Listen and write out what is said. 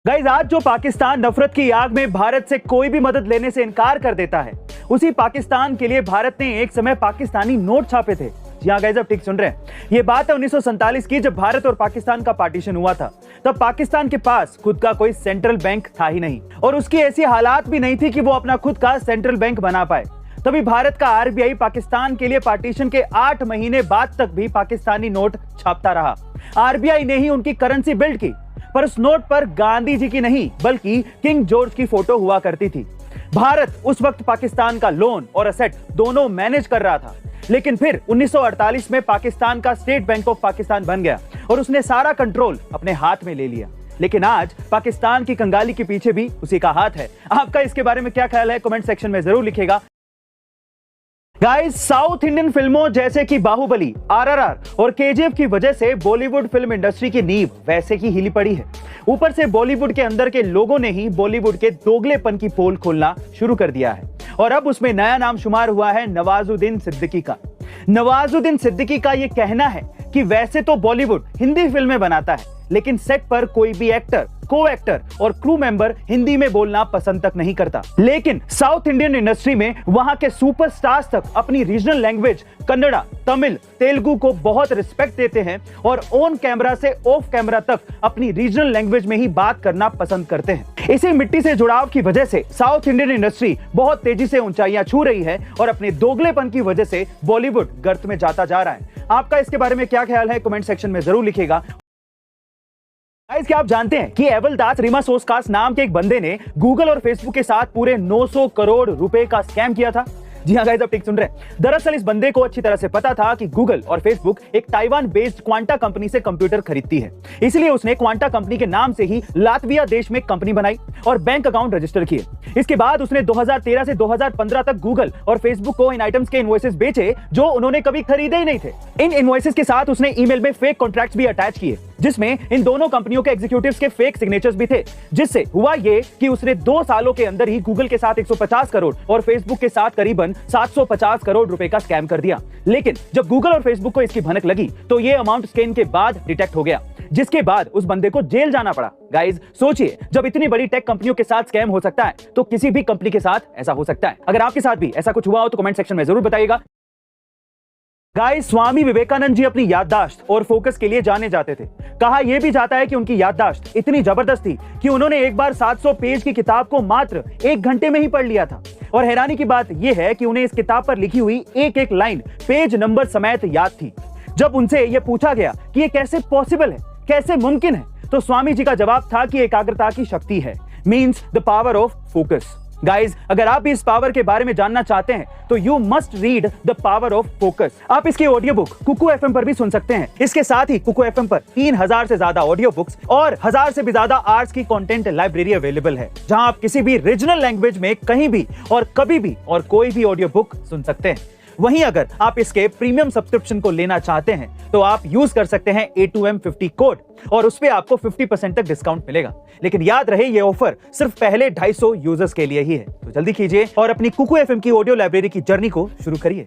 Guys, आज जो पाकिस्तान नफरत की आग में भारत से कोई भी मदद लेने से इनकार कर देता है, उसी पाकिस्तान के लिए भारत ने एक समय पाकिस्तानी नोट छापे थे। जी हाँ गाइस, आप ठीक सुन रहे हैं। ये बात है 1947 की, जब भारत और पाकिस्तान का पार्टीशन हुआ था। तब पाकिस्तान के पास खुद का कोई सेंट्रल बैंक था ही नहीं, और उसकी ऐसी हालात भी नहीं थी कि वो अपना खुद का सेंट्रल बैंक बना पाए। तभी भारत का आरबीआई पाकिस्तान के लिए पार्टीशन के 8 महीने बाद तक भी पाकिस्तानी नोट छापता रहा। आरबीआई ने ही उनकी करेंसी बिल्ड की, पर उस नोट पर गांधी जी की नहीं बल्कि किंग जॉर्ज की फोटो हुआ करती थी। भारत उस वक्त पाकिस्तान का लोन और असेट दोनों मैनेज कर रहा था, लेकिन फिर 1948 में पाकिस्तान का स्टेट बैंक ऑफ पाकिस्तान बन गया और उसने सारा कंट्रोल अपने हाथ में ले लिया। लेकिन आज पाकिस्तान की कंगाली के पीछे भी उसी का हाथ है। आपका इसके बारे में क्या ख्याल है, कमेंट सेक्शन में जरूर लिखिएगा। गाइस, साउथ इंडियन फिल्मों जैसे कि बाहुबली, आरआरआर और केजीएफ की वजह से बॉलीवुड फिल्म इंडस्ट्री की नींव वैसे ही हिली पड़ी है। ऊपर से बॉलीवुड के अंदर के लोगों ने ही बॉलीवुड के दोगलेपन की पोल खोलना शुरू कर दिया है, और अब उसमें नया नाम शुमार हुआ है नवाजुद्दीन सिद्दीकी का। नवाजुद्दीन सिद्दीकी का यह कहना है कि वैसे तो बॉलीवुड हिंदी फिल्में बनाता है, लेकिन सेट पर कोई भी एक्टर, को एक्टर और क्रू मेंबर हिंदी में बोलना पसंद तक नहीं करता। लेकिन साउथ इंडियन इंडस्ट्री में वहां के सुपरस्टार्स तक अपनी रीजनल लैंग्वेज कन्नड़ा, तमिल, तेलुगु को बहुत रिस्पेक्ट देते हैं और ऑन कैमरा से ऑफ कैमरा तक अपनी रीजनल लैंग्वेज में ही बात करना पसंद करते हैं। इसी मिट्टी से जुड़ाव की वजह से साउथ इंडियन इंडस्ट्री बहुत तेजी से ऊंचाइयां छू रही है और अपने दोगलेपन की वजह से बॉलीवुड गर्त में जाता जा रहा है। आपका इसके बारे में क्या ख्याल है, कमेंट सेक्शन में जरूर लिखिएगा। गाइस, क्या आप जानते हैं कि एवलदास रिमासोस्कास नाम के एक बंदे ने गूगल और फेसबुक के साथ पूरे 900 करोड़ रुपए का स्कैम किया था। जी हाँ गाइस, आप ठीक सुन रहे हैं। दरअसल इस बंदे को अच्छी तरह से पता था कि गूगल और फेसबुक एक ताइवान बेस्ड क्वांटा कंपनी से कंप्यूटर खरीदती है, इसलिए उसने क्वांटा कंपनी के नाम से ही लातविया देश में कंपनी बनाई और बैंक अकाउंट रजिस्टर किए। इसके बाद उसने 2013 से 2015 तक गूगल और फेसबुक को इन आइटम्स के इनवॉइसेस बेचे जो उन्होंने कभी खरीदे ही नहीं थे। इन इनवॉइसेस के साथ उसने ईमेल में फेक कॉन्ट्रैक्ट्स भी अटैच किए, जिसमें इन दोनों कंपनियों के एग्जीक्यूटिव्स के फेक सिग्नेचर्स भी थे। जिससे हुआ ये कि उसने 2 सालों के अंदर ही गूगल के साथ 150 करोड़ और फेसबुक के साथ करीबन 750 करोड़ रुपए का स्कैम कर दिया। लेकिन जब गूगल और फेसबुक को इसकी भनक लगी तो ये अमाउंट स्कैन के बाद डिटेक्ट हो गया, जिसके बाद उस बंदे को जेल जाना पड़ा। गाइस, सोचिए, जब इतनी बड़ी टेक कंपनियों के साथ स्कैम हो सकता है तो किसी भी कंपनी के साथ ऐसा हो सकता है। अगर आपके साथ भी ऐसा कुछ हुआ हो तो कमेंट सेक्शन में जरूर बताइएगा। गाइस, स्वामी विवेकानंद जी अपनी याददाश्त और फोकस के लिए जाने जाते थे। कहा यह भी जाता है कि उनकी याददाश्त इतनी जबरदस्त थी कि उन्होंने एक बार 700 पेज की किताब को मात्र 1 घंटे में ही पढ़ लिया था। और हैरानी की बात यह है कि उन्हें इस किताब पर लिखी हुई एक एक लाइन पेज नंबर समेत याद थी। जब उनसे यह पूछा गया कि यह कैसे पॉसिबल है, कैसे मुमकिन है, तो स्वामी जी का जवाब था कि एकाग्रता की शक्ति है, means the power of focus. Guys, अगर आप भी इस पावर के बारे में जानना चाहते हैं तो you must read the power of focus. आप इसकी ऑडियो बुक कुकू एफएम पर भी सुन सकते हैं। इसके साथ ही कुकू एफएम पर 3000 से ज्यादा ऑडियो बुक्स और 1000 से भी ज्यादा आर्ट्स की कंटेंट लाइब्रेरी अवेलेबल है, जहां आप किसी भी रीजनल लैंग्वेज में कहीं भी और कभी भी और कोई भी ऑडियो बुक सुन सकते हैं। वहीं अगर आप इसके प्रीमियम सब्सक्रिप्शन को लेना चाहते हैं तो आप यूज कर सकते हैं A2M50 कोड, और उस पे आपको 50% तक डिस्काउंट मिलेगा। लेकिन याद रहे, ये ऑफर सिर्फ पहले 250 यूजर्स के लिए ही है, तो जल्दी कीजिए और अपनी कुकू एफएम की ऑडियो लाइब्रेरी की जर्नी को शुरू करिए।